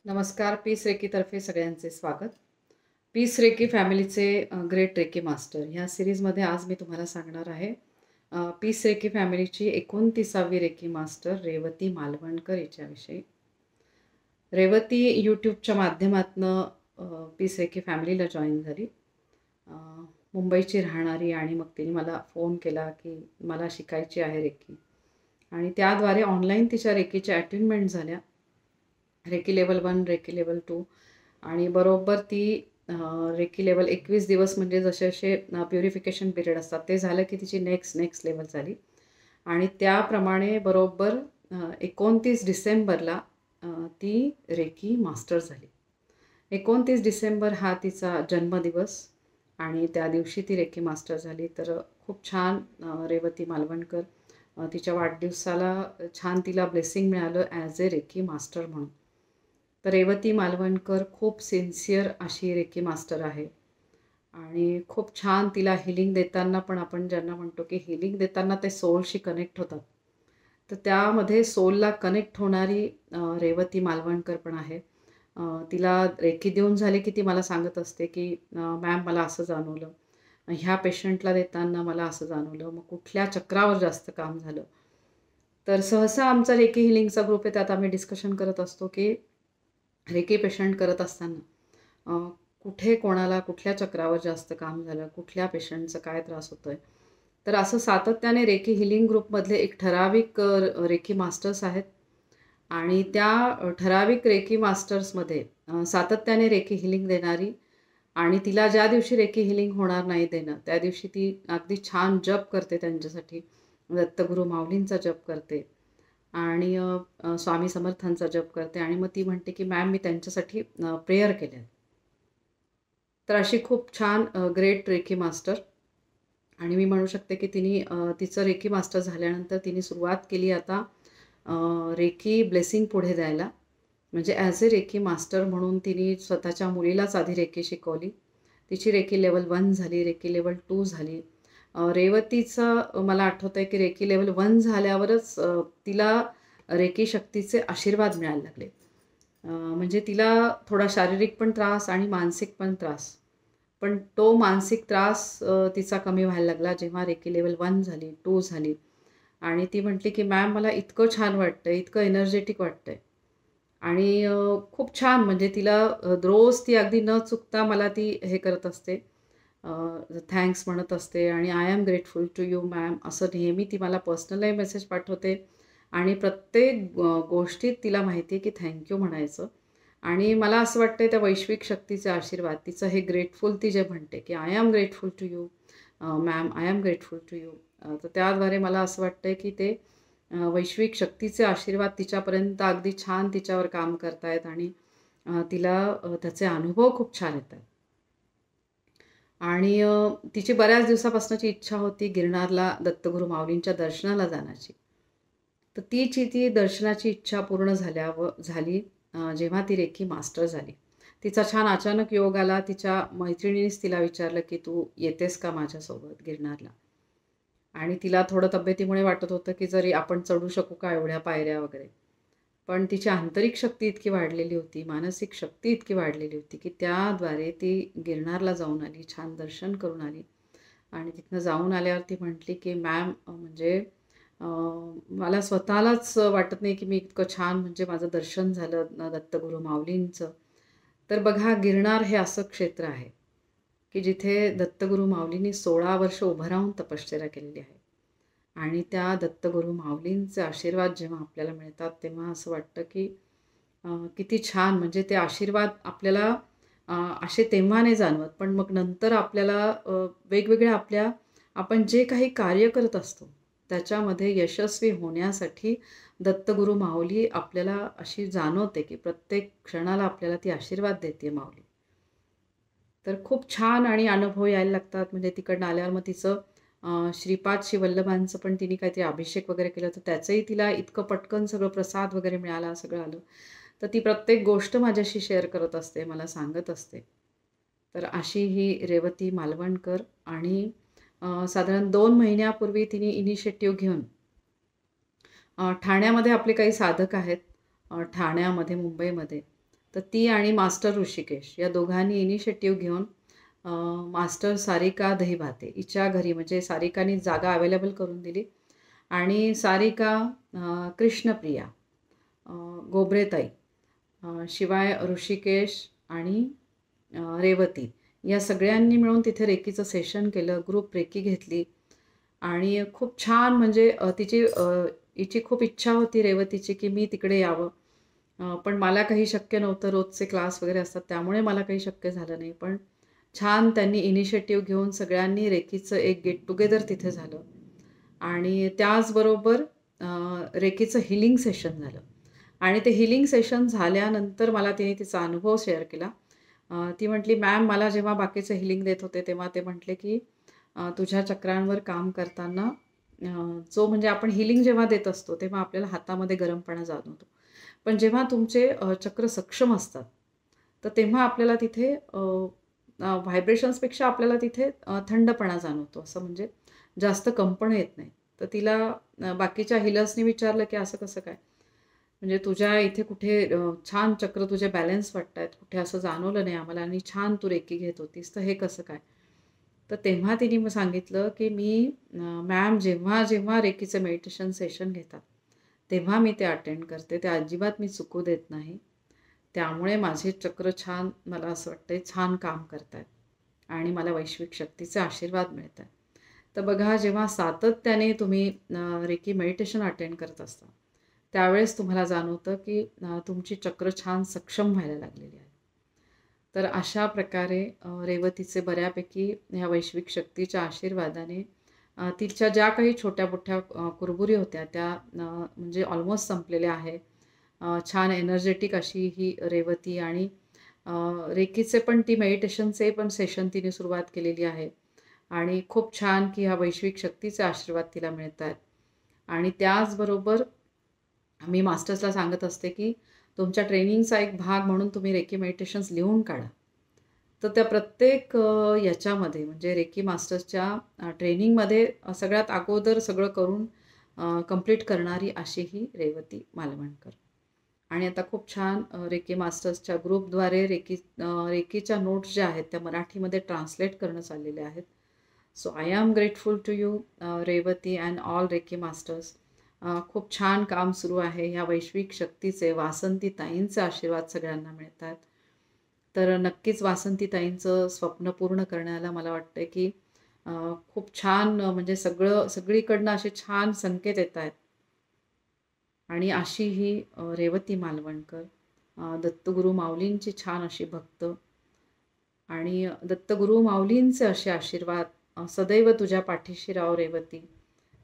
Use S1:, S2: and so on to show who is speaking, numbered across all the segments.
S1: नमस्कार. पीस रेकीतर्फे सगळ्यांचे स्वागत. पीस रेकी फॅमिलीचे ग्रेट रेकी मास्टर ह्या सीरीजमध्ये आज मी तुम्हाला सांगणार आहे पीस रेकी फॅमिलीची 29वी रेकी मास्टर रेवती मालवणकर याच्याविषयी. रेवती यूट्यूबच्या माध्यमातनं पीस रेकी फॅमिलीला जॉईन झाली. मुंबईची राहणारी आणि मग तिने मला फोन केला की मला शिकायची आहे रेकी आणि त्याद्वारे ऑनलाईन तिच्या रेकीच्या अटेनमेंट झाल्या. रेकी लेवल 1, रेकी लेवल 2 आणि बरोबर ती रेकी लेवल 21 दिवस म्हणजे जसे प्युरिफिकेशन पिरियड असतात ते झालं की तिची नेक्स्ट लेवल झाली आणि त्याप्रमाणे बरोबर 29 डिसेंबरला ती रेकी मास्टर झाली. 29 डिसेंबर हा तिचा जन्मदिवस आणि त्या दिवशी ती रेकी मास्टर झाली. तर खूप छान रेवती मालवणकर तिच्या वाढदिवसाला छान तिला ब्लेसिंग मिळालं ॲज ए रेकी मास्टर म्हणून. तर रेवती मालवणकर खूप सिन्सिअर अशी रेकी मास्टर आहे आणि खूप छान तिला हिलिंग देताना पण आपण ज्यांना म्हणतो की हिलिंग देताना ते सोलशी कनेक्ट होतात, तर त्यामध्ये सोलला कनेक्ट होणारी रेवती मालवणकर पण आहे. तिला रेकी देऊन झाली की ती मला सांगत असते की मॅम मला असं जाणवलं, ह्या पेशंटला देताना मला असं जाणवलं, मग कुठल्या चक्रावर जास्त काम झालं. तर सहसा आमचा रेकी हिलिंगचा ग्रुप आहे, त्यात आम्ही डिस्कशन करत असतो की रेकी पेशंट करत असताना कुठे कोणाला कुठल्या चक्रावर जास्त काम झालं, कुठल्या पेशंटचं काय त्रास होतो आहे. तर असं सातत्याने रेकी हिलिंग ग्रुपमधले एक ठराविक रेकी मास्टर्स आहेत आणि त्या ठराविक रेकी मास्टर्समध्ये सातत्याने रेकी हिलिंग देणारी आणि तिला ज्या दिवशी रेकी हिलिंग होणार नाही देणं त्या दिवशी ती अगदी छान जप करते, त्यांच्यासाठी दत्तगुरू माऊलींचा जप करते आणि स्वामी समर्थांचा जप करते आणि मग ती म्हणते की मॅम मी त्यांच्यासाठी प्रेयर केल्या. तर अशी खूप छान ग्रेट रेकी मास्टर आणि मी म्हणू शकते की तिने तिचं रेकी मास्टर झाल्यानंतर तिने सुरुवात केली आता रेकी ब्लेसिंग पुढे द्यायला. म्हणजे ॲज ए रेकी मास्टर म्हणून तिने स्वतःच्या मुलीलाच आधी रेकी शिकवली. तिची रेकी लेवल 1 झाली, रेकी लेवल 2 झाली. रेवतीचं मला आठवतं आहे की रेकी लेवल 1 झाल्यावरच तिला रेकी शक्तीचे आशीर्वाद मिळायला लागले. म्हणजे तिला थोडा शारीरिक पण त्रास आणि मानसिक पण त्रास, पण तो मानसिक त्रास तिचा कमी व्हायला लागला जेव्हा रेकी लेवल 1 झाली, 2 झाली आणि ती म्हटली की मॅम मला इतकं छान वाटतं आहे, इतकं एनर्जेटिक वाटतं आहे आणि खूप छान म्हणजे तिला रोज ती अगदी न चुकता मला ती हे करत असते, थँक्स म्हणत असते आणि I am grateful to you ma'am असं नेहमी ती मला पर्सनलही मेसेज पाठवते आणि प्रत्येक गोष्टीत तिला माहिती आहे की थँक्यू म्हणायचं. आणि मला असं वाटतं त्या वैश्विक शक्तीचे आशीर्वाद तिचं हे ग्रेटफुल ती जे म्हणते की I am grateful to you ma'am, I am grateful to you. तर त्याद्वारे मला असं वाटतं की ते वैश्विक शक्तीचे आशीर्वाद तिच्यापर्यंत अगदी छान तिच्यावर काम करतायत आणि तिला त्याचे अनुभव खूप छान येतात. आणि तिची बऱ्याच दिवसापासूनची इच्छा होती गिरनारला दत्तगुरू माऊलींच्या दर्शनाला जाण्याची. तर ती दर्शनाची इच्छा पूर्ण झाली जेव्हा ती रेकी मास्टर झाली. तिचा छान अचानक योग आला. तिच्या मैत्रिणीनेच तिला विचारलं की तू येतेस का माझ्यासोबत गिरनारला? आणि तिला थोडं तब्येतीमुळे वाटत होतं की जरी आपण चढू शकू का एवढ्या पायऱ्या वगैरे. पण तिची आंतरिक शक्ती इतकी वाढलेली होती, मानसिक शक्ती इतकी वाढलेली होती की त्याद्वारे ती गिरनारला जाऊन आली, छान दर्शन करून आली आणि तिथनं जाऊन आल्यावर ती म्हटली की मॅम म्हणजे मला स्वतःलाच वाटत नाही की मी इतकं छान म्हणजे माझं दर्शन झालं दत्तगुरू माऊलींचं. तर बघा गिरनार हे असं क्षेत्र आहे की जिथे दत्तगुरू माऊलींनी 16 वर्ष उभं राहून तपश्चर्या केलेली आहे आणि त्या दत्तगुरू माऊलींचे आशीर्वाद जेव्हा आपल्याला मिळतात तेव्हा असं वाटतं की किती छान म्हणजे ते आशीर्वाद आपल्याला असे तेव्हा नाही जाणवत, पण मग नंतर आपल्याला वेगवेगळ्या आपण जे काही कार्य करत असतो त्याच्यामध्ये यशस्वी होण्यासाठी दत्तगुरू माऊली आपल्याला अशी जाणवते की प्रत्येक क्षणाला आपल्याला ती आशीर्वाद देते माऊली. तर खूप छान आणि अनुभव यायला लागतात. म्हणजे तिकडनं आल्यावर मग तिचं श्रीपाद श्रीवल्लभांचं पण तिने काहीतरी अभिषेक वगैरे केलं, तर त्याचंही तिला इतकं पटकन सगळं प्रसाद वगैरे मिळाला, सगळं आलं. तर ती प्रत्येक गोष्ट माझ्याशी शेअर करत असते, मला सांगत असते. तर अशी ही रेवती मालवणकर आणि साधारण 2 महिन्यापूर्वी तिने इनिशिएटिव्ह घेऊन ठाण्यामध्ये आपले काही साधक आहेत, ठाण्यामध्ये, मुंबईमध्ये तर ती आणि मास्टर ऋषिकेश या दोघांनी इनिशिएटिव्ह घेऊन मास्टर सारिका दहीभाते हिच्या घरी, म्हणजे सारिकानी जागा अवेलेबल करून दिली आणि सारिका, कृष्णप्रिया, अ, गोबरेताई, शिवाय ऋषिकेश आणि रेवती या सगळ्यांनी मिळून तिथे रेकीचं सेशन केलं. ग्रुप रेकी घेतली आणि खूप छान, म्हणजे हिची खूप इच्छा होती रेवतीची की मी तिकडे यावं. पण मला काही शक्य नव्हतं. रोजचे क्लास वगैरे असतात त्यामुळे मला काही शक्य झालं नाही. पण छान त्यांनी इनिशिएटिव्ह घेऊन सगळ्यांनी रेकीचं एक गेट टुगेदर तिथे झालं आणि त्याचबरोबर रेकीचं हिलिंग सेशन झालं आणि ते हिलिंग सेशन झाल्यानंतर मला तिने तिचा अनुभव शेअर केला. ती म्हटली, "मॅम, मला जेव्हा बाकीचं हिलिंग देत होते तेव्हा ते म्हटले की तुझ्या चक्रांवर काम करताना जो म्हणजे आपण हिलिंग जेव्हा देत असतो तेव्हा आपल्याला हातामध्ये गरमपणा जाणवतो. पण जेव्हा तुमचे चक्र सक्षम असतात, तर तेव्हा आपल्याला तिथे व्हायब्रेशन्सपेक्षा आपल्याला तिथे थंडपणा जाणवतो. असं म्हणजे जास्त कंपन येत नाही." तर तिला बाकीच्या हिलर्सनी विचारलं, की "असं कसं काय? म्हणजे तुझ्या इथे कुठे छान चक्र तुझे बॅलन्स वाटतायत, कुठे असं जाणवलं नाही आम्हाला आणि छान तू रेकी घेत होतीस, तर हे कसं काय?" तर तेव्हा तिने मग सांगितलं, की मॅम, जेव्हा रेकीचं मेडिटेशन सेशन घेतात, तेव्हा मी ते अटेंड करते. ते अजिबात मी चुकू देत नाही. त्यामुळे माझे चक्र छान, मला असं वाटतंय छान काम करतायत आणि मला वैश्विक शक्तीचे आशीर्वाद मिळत आहेत." तर बघा, जेव्हा सातत्याने तुम्ही रेकी मेडिटेशन अटेंड करत असता, त्यावेळेस तुम्हाला जाणवतं की तुमची चक्र छान सक्षम व्हायला लागलेली आहे. तर अशा प्रकारे रेवतीचे बऱ्यापैकी ह्या वैश्विक शक्तीच्या आशीर्वादाने तिच्या ज्या काही छोट्या-मोठ्या कुरबुरी होत्या त्या म्हणजे ऑलमोस्ट संपलेल्या आहे. छान एनर्जेटिक अशी ही रेवती आणि अ, रेकीचे पण ती मेडिटेशनचे पण सेशन तिने सुरुवात केलेली आहे आणि खूप छान की ह्या वैश्विक शक्तीचे आशीर्वाद तिला मिळत आहेत. आणि त्याचबरोबर मी मास्टर्सला सांगत असते, की तुमच्या ट्रेनिंगचा एक भाग म्हणून तुम्ही रेकी मेडिटेशन्स लिहून काढा. तर त्या प्रत्येक याच्यामध्ये म्हणजे रेकी मास्टर्सच्या ट्रेनिंगमध्ये सगळ्यात अगोदर सगळं करून कंप्लीट करणारी अशी ही रेवती मालवणकर. आणि आता खूप छान रेकी मास्टर्सच्या ग्रुपद्वारे रेकीच्या नोट्स ज्या आहेत त्या मराठीमध्ये ट्रान्सलेट करणं चाललेले आहेत. So I am grateful to you Revati and all reiki masters. खूप छान काम सुरू आहे. ह्या वैश्विक शक्तीचे वासंती ताईंचे आशीर्वाद सगळ्यांना मिळतात. तर नक्कीच वासंती ताईंचं स्वप्न पूर्ण करण्याला मला वाटतं की खूप छान म्हणजे सगळीकडनं असे छान संकेत येत आहेत. आणि अशी ही रेवती मालवणकर, दत्तगुरू माऊलींची छान अशी भक्त आणि दत्तगुरू माऊलींचे असे आशीर्वाद सदैव तुझ्या पाठीशी राहो रेवती.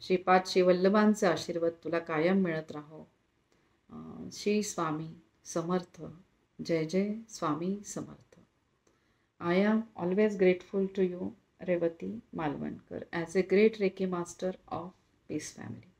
S1: श्रीपाद श्रीवल्लभांचे आशीर्वाद तुला कायम मिळत राहो. श्री स्वामी समर्थ. जय जय Swami Samarth. I am always grateful to you Revati Malvankar as a great reiki master of peace family.